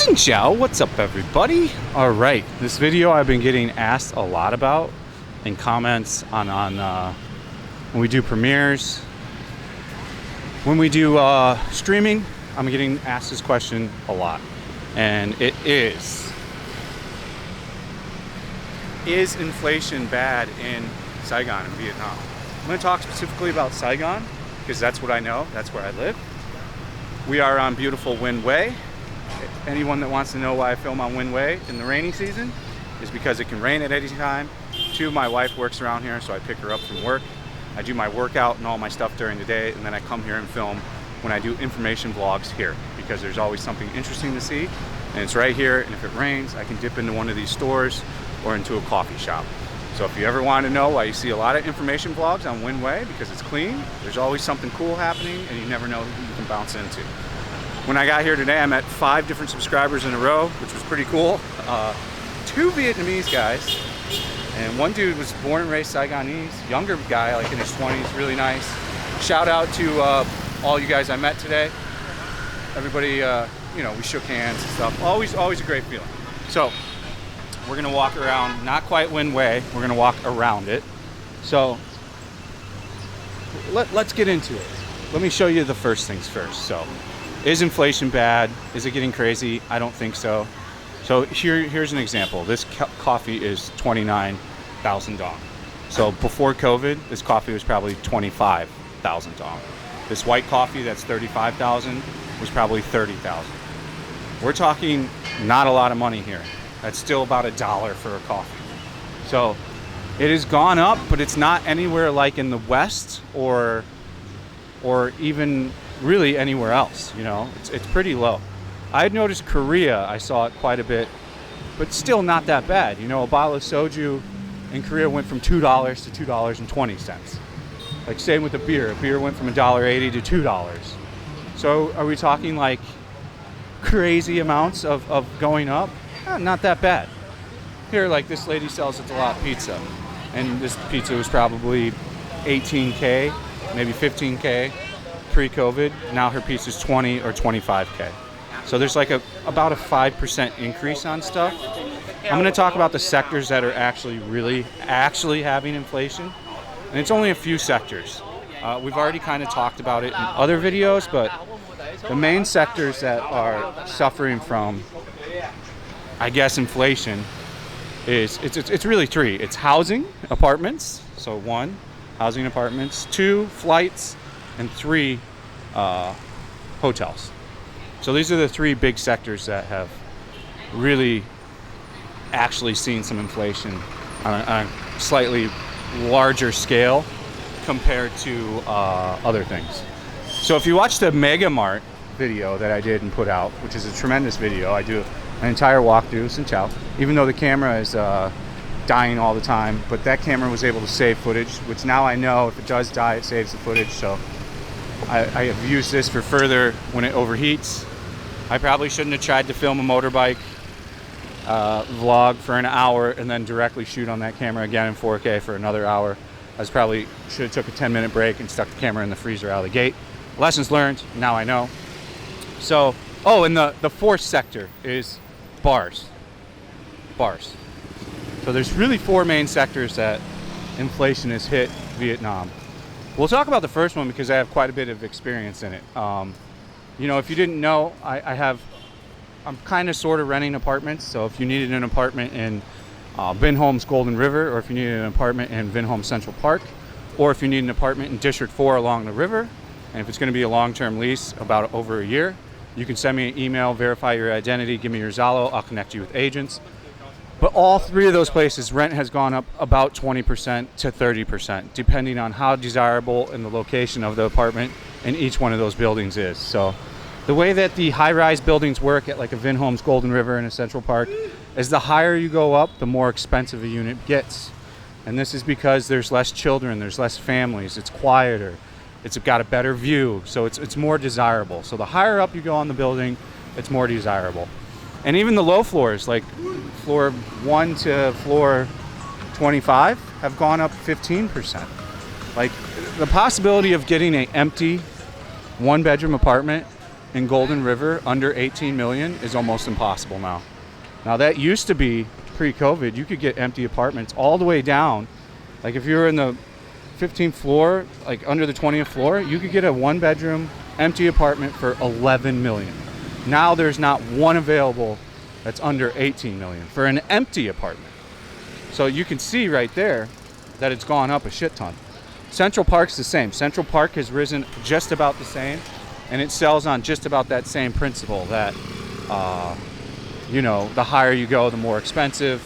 Xin Chao, what's up everybody? Alright, this video I've been getting asked a lot about in comments on when we do premieres. When we do streaming, I'm getting asked this question a lot. And it is inflation bad in Saigon in Vietnam? I'm going to talk specifically about Saigon because that's what I know, that's where I live. We are on beautiful Win Way. Anyone that wants to know why I film on Win Way in the rainy season is because it can rain at any time. Two, my wife works around here, so I pick her up from work. I do my workout and all my stuff during the day, and then I come here and film when I do information vlogs here because there's always something interesting to see, and it's right here. And if it rains, I can dip into one of these stores or into a coffee shop. So if you ever want to know why you see a lot of information vlogs on Win Way, because it's clean, there's always something cool happening, and you never know who you can bounce into. When I got here today, I met 5 different subscribers in a row, which was pretty cool. 2 Vietnamese guys, and one dude was born and raised Saigonese, younger guy, like in his 20s, really nice. Shout out to all you guys I met today. Everybody, you know, we shook hands and stuff. Always a great feeling. So we're gonna walk around, not quite Win Way, we're gonna walk around it. So let's get into it. Let me show you the first things first. So, is inflation bad? Is it getting crazy? I don't think so. So here's an example. This coffee is 29,000 dong. So before COVID, this coffee was probably 25,000 dong. This white coffee that's 35,000 was probably 30,000. We're talking not a lot of money here. That's still about $1 for a coffee. So it has gone up, but it's not anywhere like in the West or even really anywhere else. You know, it's pretty low. I had noticed Korea, I saw it quite a bit, but still not that bad. You know, a bottle of soju in Korea went from $2 to $2.20. Like same with the beer. A beer went from $1.80 to $2. So are we talking like crazy amounts of going up? Not that bad. Here, like this lady sells at the lot pizza, and this pizza was probably 18K, maybe 15K pre-COVID. Now her pizza's 20 or 25K. So there's like about a 5% increase on stuff. I'm going to talk about the sectors that are actually having inflation, and it's only a few sectors. We've already kind of talked about it in other videos, but the main sectors that are suffering from, I guess, inflation is it's really 3. It's housing, apartments. So 1, housing, apartments. 2, flights, and 3, hotels. So these are the 3 big sectors that have really actually seen some inflation on a slightly larger scale compared to other things. So if you watch the Mega Mart video that I did and put out, which is a tremendous video, I do an entire walkthrough, Xin Chao, even though the camera is dying all the time, but that camera was able to save footage, which now I know if it does die, it saves the footage. So I have used this for further when it overheats. I probably shouldn't have tried to film a motorbike vlog for an hour and then directly shoot on that camera again in 4K for another hour. I probably should have took a 10-minute break and stuck the camera in the freezer out of the gate. Lessons learned, now I know. So, oh, and the 4th sector is bars. Bars. So there's really 4 main sectors that inflation has hit Vietnam. We'll talk about the first one because I have quite a bit of experience in it. You know, if you didn't know, I'm kind of sort of renting apartments. So if you needed an apartment in Vinhome's Golden River, or if you needed an apartment in Vinhome Central Park, or if you need an apartment in District 4 along the river, and if it's going to be a long-term lease, about over a year, you can send me an email, verify your identity, give me your Zalo, I'll connect you with agents. But all 3 of those places, rent has gone up about 20% to 30%, depending on how desirable and the location of the apartment in each one of those buildings is. So the way that the high-rise buildings work at like a Vinhome's Golden River and a Central Park is the higher you go up, the more expensive a unit gets. And this is because there's less children, there's less families, it's quieter, it's got a better view, so it's more desirable. So the higher up you go on the building, it's more desirable. And even the low floors, like floor 1 to floor 25, have gone up 15%. Like the possibility of getting an empty 1-bedroom apartment in Golden River under 18 million is almost impossible now. Now that used to be pre-COVID. You could get empty apartments all the way down. Like if you were in the 15th floor, like under the 20th floor, you could get a 1-bedroom empty apartment for 11 million. Now there's not one available that's under 18 million for an empty apartment. So you can see right there that it's gone up a shit ton. Central Park's the same. Central Park has risen just about the same, and it sells on just about that same principle that, you know, the higher you go, the more expensive.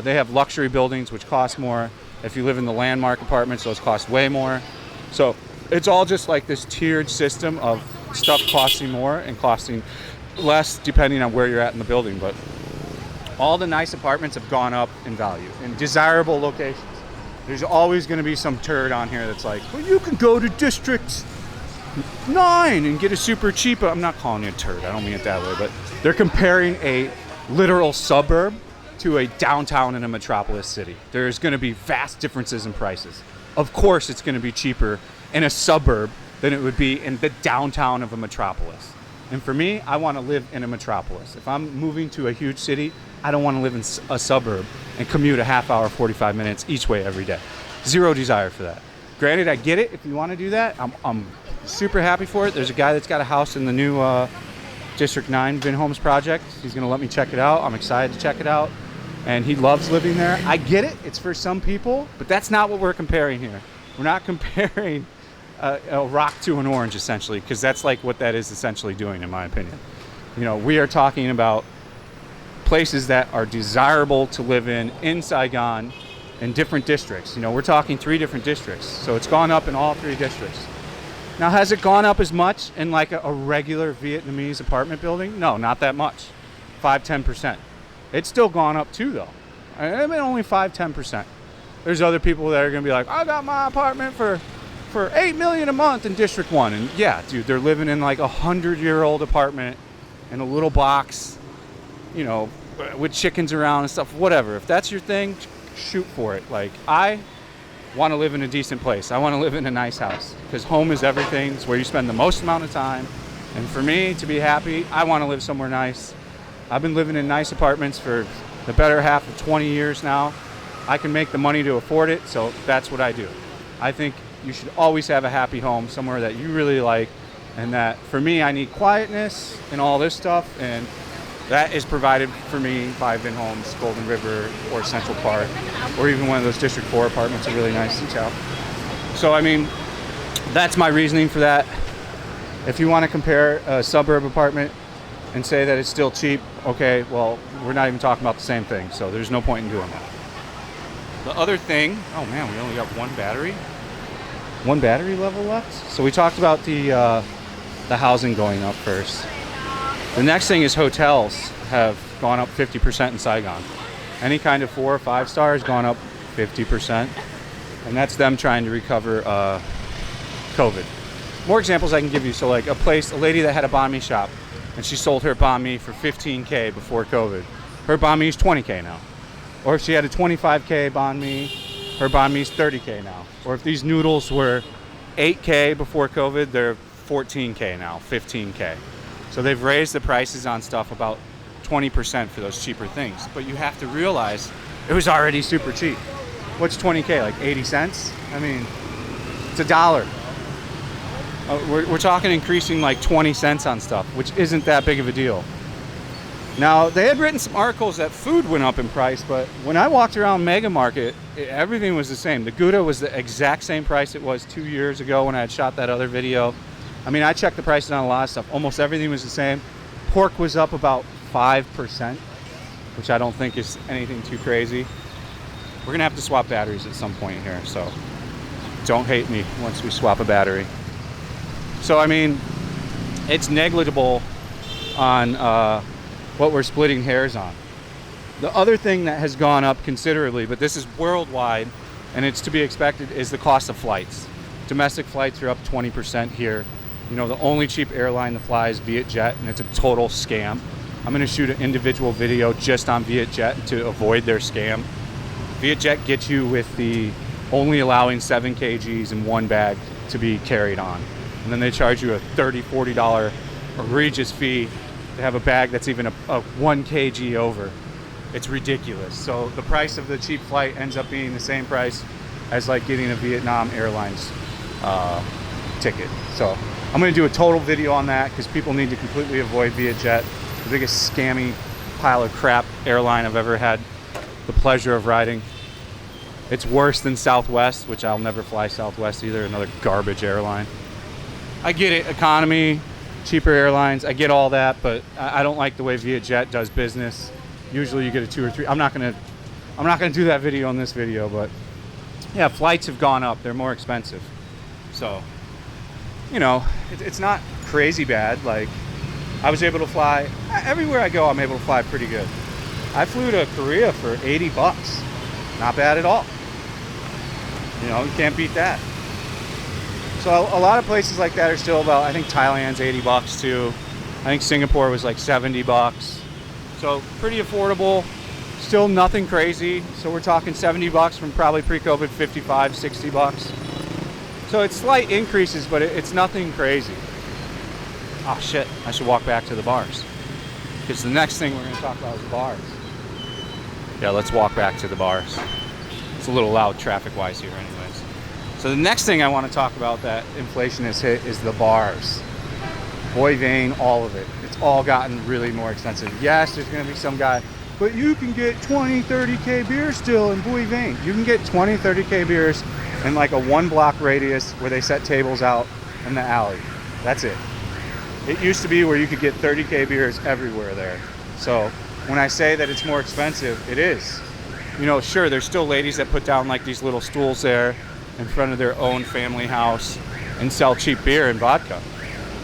They have luxury buildings, which cost more. If you live in the landmark apartments, those cost way more. So it's all just like this tiered system of stuff costing more and costing less depending on where you're at in the building. But all the nice apartments have gone up in value in desirable locations. There's always going to be some turd on here that's like, well, you can go to District 9 and get a super cheap. I'm not calling you a turd. I don't mean it that way. But they're comparing a literal suburb to a downtown in a metropolis city. There's going to be vast differences in prices. Of course, it's going to be cheaper in a suburb than it would be in the downtown of a metropolis. And for me, I want to live in a metropolis. If I'm moving to a huge city, I don't want to live in a suburb and commute a half hour, 45 minutes each way every day. Zero desire for that. Granted, I get it. If you want to do that, I'm super happy for it. There's a guy that's got a house in the new District 9 Vin Homes project. He's going to let me check it out. I'm excited to check it out. And he loves living there. I get it. It's for some people, but that's not what we're comparing here. We're not comparing a rock to an orange, essentially, because that's like what that is essentially doing, in my opinion. You know, we are talking about places that are desirable to live in Saigon, in different districts. You know, we're talking 3 different districts, so it's gone up in all 3 districts. Now, has it gone up as much in like a regular Vietnamese apartment building? No, not that much. 5-10%. It's still gone up too, though. I mean, only 5-10%. There's other people that are going to be like, I got my apartment for $8 million a month in District 1. And yeah, dude, they're living in like a 100-year-old apartment in a little box, you know, with chickens around and stuff, whatever. If that's your thing, shoot for it. Like, I want to live in a decent place. I want to live in a nice house because home is everything. It's where you spend the most amount of time. And for me to be happy, I want to live somewhere nice. I've been living in nice apartments for the better half of 20 years now. I can make the money to afford it, so that's what I do. I think you should always have a happy home, somewhere that you really like, and that for me, I need quietness and all this stuff, and that is provided for me by Vin Homes, Golden River, or Central Park, or even one of those District 4 apartments are really nice to chow. So, I mean, that's my reasoning for that. If you want to compare a suburb apartment and say that it's still cheap, okay, well, we're not even talking about the same thing, so there's no point in doing that. The other thing, oh man, we only got one battery level left. So we talked about the housing going up first. The next thing is hotels have gone up 50% in Saigon. Any kind of 4 or 5 stars gone up 50%, and that's them trying to recover COVID. More examples I can give you. So like a lady that had a banh mi shop, and she sold her banh mi for $15K before COVID. Her banh mi is $20K now. Or if she had a $25K banh mi, her banh mi is $30K now. Or if these noodles were $8K before COVID, they're $14K now, $15K. So they've raised the prices on stuff about 20% for those cheaper things. But you have to realize it was already super cheap. What's 20K, like 80 cents? I mean, it's $1. We're talking increasing like 20 cents on stuff, which isn't that big of a deal. Now, they had written some articles that food went up in price, but when I walked around Mega Market, everything was the same. The Gouda was the exact same price it was 2 years ago when I had shot that other video. I mean, I checked the prices on a lot of stuff. Almost everything was the same. Pork was up about 5%, which I don't think is anything too crazy. We're going to have to swap batteries at some point here, so don't hate me once we swap a battery. So, I mean, it's negligible on what we're splitting hairs on. The other thing that has gone up considerably, but this is worldwide, and it's to be expected, is the cost of flights. Domestic flights are up 20% here. You know, the only cheap airline to fly is Vietjet, and it's a total scam. I'm going to shoot an individual video just on Vietjet to avoid their scam. Vietjet gets you with the only allowing 7 kgs in one bag to be carried on. And then they charge you a $30, $40 egregious fee to have a bag that's even a 1 kg over. It's ridiculous. So the price of the cheap flight ends up being the same price as like getting a Vietnam Airlines ticket. So I'm going to do a total video on that because people need to completely avoid Vietjet, the biggest scammy pile of crap airline I've ever had the pleasure of riding. It's worse than Southwest, which I'll never fly Southwest either, another garbage airline. I get it, economy, cheaper airlines, I get all that, but I don't like the way Vietjet does business. Usually you get a 2 or 3. I'm not gonna do that video in this video, but yeah, flights have gone up. They're more expensive. So, you know, it's not crazy bad. Like, I was able to fly everywhere I go. I'm able to fly pretty good. I flew to Korea for 80 bucks. Not bad at all. You know, you can't beat that. So a lot of places like that are still about, I think Thailand's 80 bucks too. I think Singapore was like 70 bucks. So pretty affordable. Still nothing crazy. So we're talking 70 bucks from probably pre-COVID 55, 60 bucks. So it's slight increases, but it's nothing crazy. Oh shit, I should walk back to the bars. Because the next thing we're going to talk about is bars. Yeah, let's walk back to the bars. It's a little loud traffic-wise here anyways. So the next thing I want to talk about that inflation has hit is the bars. Boy Vane, all of it. It's all gotten really more expensive. Yes, there's going to be some guy, but you can get 20, 30K beers still in Boy Vane. You can get 20, 30K beers in like a 1-block radius where they set tables out in the alley. That's it. It used to be where you could get 30K beers everywhere there. So when I say that it's more expensive, it is. You know, sure, there's still ladies that put down like these little stools there in front of their own family house and sell cheap beer and vodka.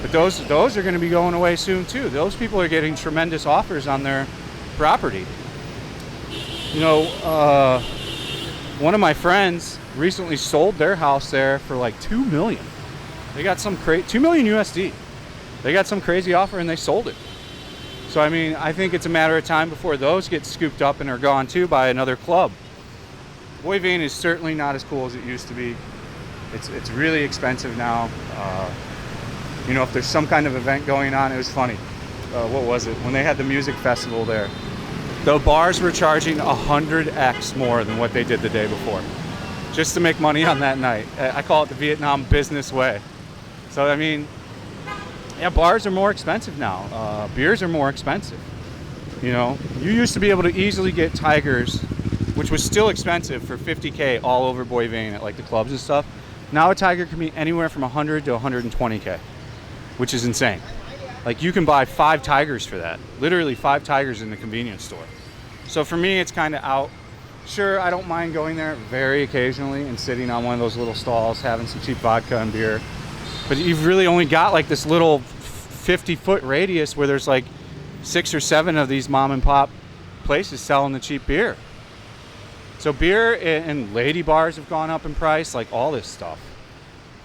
But those are going to be going away soon too. Those people are getting tremendous offers on their property. You know, one of my friends recently sold their house there for like $2 million. They got some $2 million USD. They got some crazy offer and they sold it. So I mean, I think it's a matter of time before those get scooped up and are gone too by another club. Boy Vane is certainly not as cool as it used to be. It's really expensive now. You know, if there's some kind of event going on, it was funny. What was it? When they had the music festival there, the bars were charging 100x more than what they did the day before, just to make money on that night. I call it the Vietnam business way. So I mean, yeah, bars are more expensive now. Beers are more expensive. You know, you used to be able to easily get Tigers, which was still expensive, for 50K all over Boy Vane at like the clubs and stuff. Now a Tiger can be anywhere from 100 to 120K, which is insane. Like, you can buy 5 Tigers for that. Literally 5 Tigers in the convenience store. So for me, it's kind of out. Sure, I don't mind going there very occasionally and sitting on one of those little stalls, having some cheap vodka and beer. But you've really only got like this little 50-foot radius where there's like 6 or 7 of these mom and pop places selling the cheap beer. So beer and lady bars have gone up in price, like all this stuff.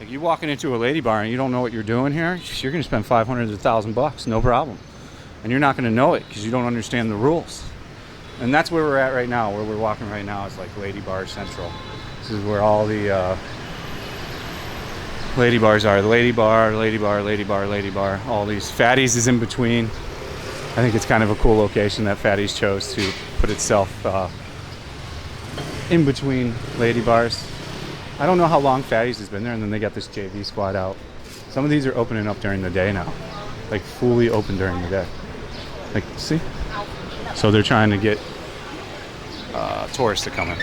Like, you walking into a lady bar and you don't know what you're doing here, you're going to spend 500 to 1,000 bucks, no problem. And you're not going to know it because you don't understand the rules. And that's where we're at right now. Where we're walking right now is like Lady Bar Central. This is where all the lady bars are. The Lady Bar, Lady Bar, Lady Bar, Lady Bar. All these. Fatties is in between. I think it's kind of a cool location that Fatties chose to put itself in between lady bars. I don't know how long Fatties has been there, and then they got this JV squad out. Some of these are opening up during the day now. Like, fully open during the day. Like, see? So they're trying to get tourists to come in.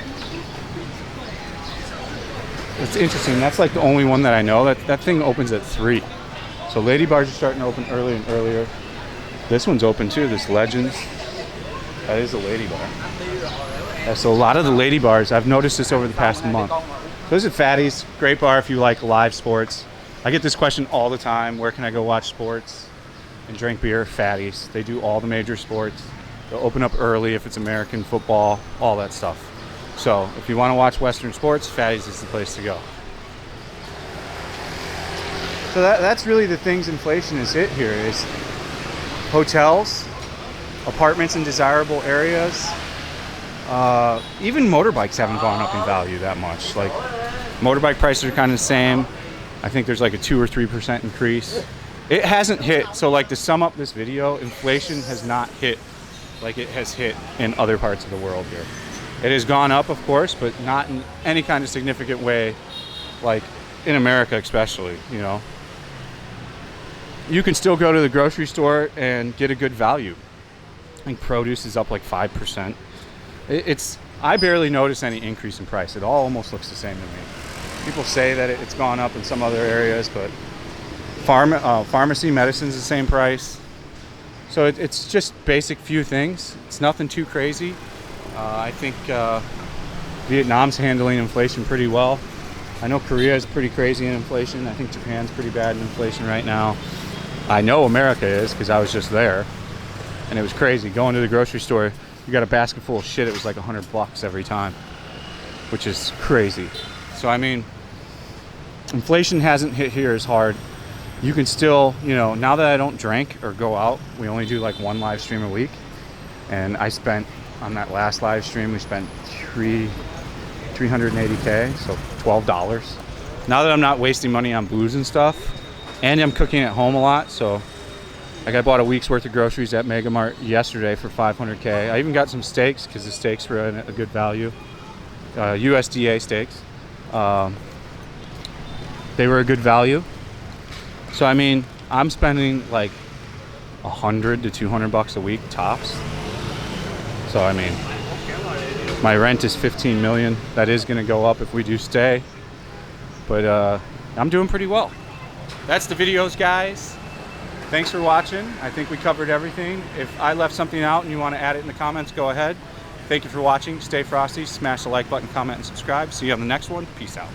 It's interesting. That's like the only one that I know. That thing opens at 3. So lady bars are starting to open earlier and earlier. This one's open too, this Legends. That is a lady bar. Yeah, so a lot of the lady bars, I've noticed this over the past month. So this is Fatties, great bar if you like live sports. I get this question all the time, where can I go watch sports and drink beer? Fatties. They do all the major sports. They'll open up early if it's American football, all that stuff. So if you want to watch Western sports, Fatties is the place to go. So that's really the things inflation has hit here, is hotels, apartments in desirable areas. Even motorbikes haven't gone up in value that much. Like, motorbike prices are kind of the same. I think there's like a 2 or 3% increase. It hasn't hit. So like to sum up this video, inflation has not hit like it has hit in other parts of the world here. It has gone up, of course, but not in any kind of significant way, like in America especially, you know. You can still go to the grocery store and get a good value. I think produce is up like 5%. I barely notice any increase in price. It all almost looks the same to me. People say that it's gone up in some other areas, but pharmacy medicine's the same price. So it's just basic few things. It's nothing too crazy. I think Vietnam's handling inflation pretty well. I know Korea is pretty crazy in inflation. I think Japan's pretty bad in inflation right now. I know America is because I was just there, and it was crazy. Going to the grocery store, you got a basket full of shit. It was like $100 every time, which is crazy. So I mean, inflation hasn't hit here as hard. You can still, you know, now that I don't drink or go out, we only do like one live stream a week, and I spent on that last live stream, we spent $380K, so $12. Now that I'm not wasting money on booze and stuff, and I'm cooking at home a lot, so like I bought a week's worth of groceries at Mega Mart yesterday for $500K. I even got some steaks because the steaks were at a good value. USDA steaks. They were a good value. So I mean, I'm spending like $100 to $200 a week tops. So I mean, my rent is $15 million. That is going to go up if we do stay, but I'm doing pretty well. That's the videos, guys. Thanks for watching. I think we covered everything. If I left something out and you want to add it in the comments, go ahead. Thank you for watching. Stay frosty. Smash the like button, comment, and subscribe. See you on the next one. Peace out.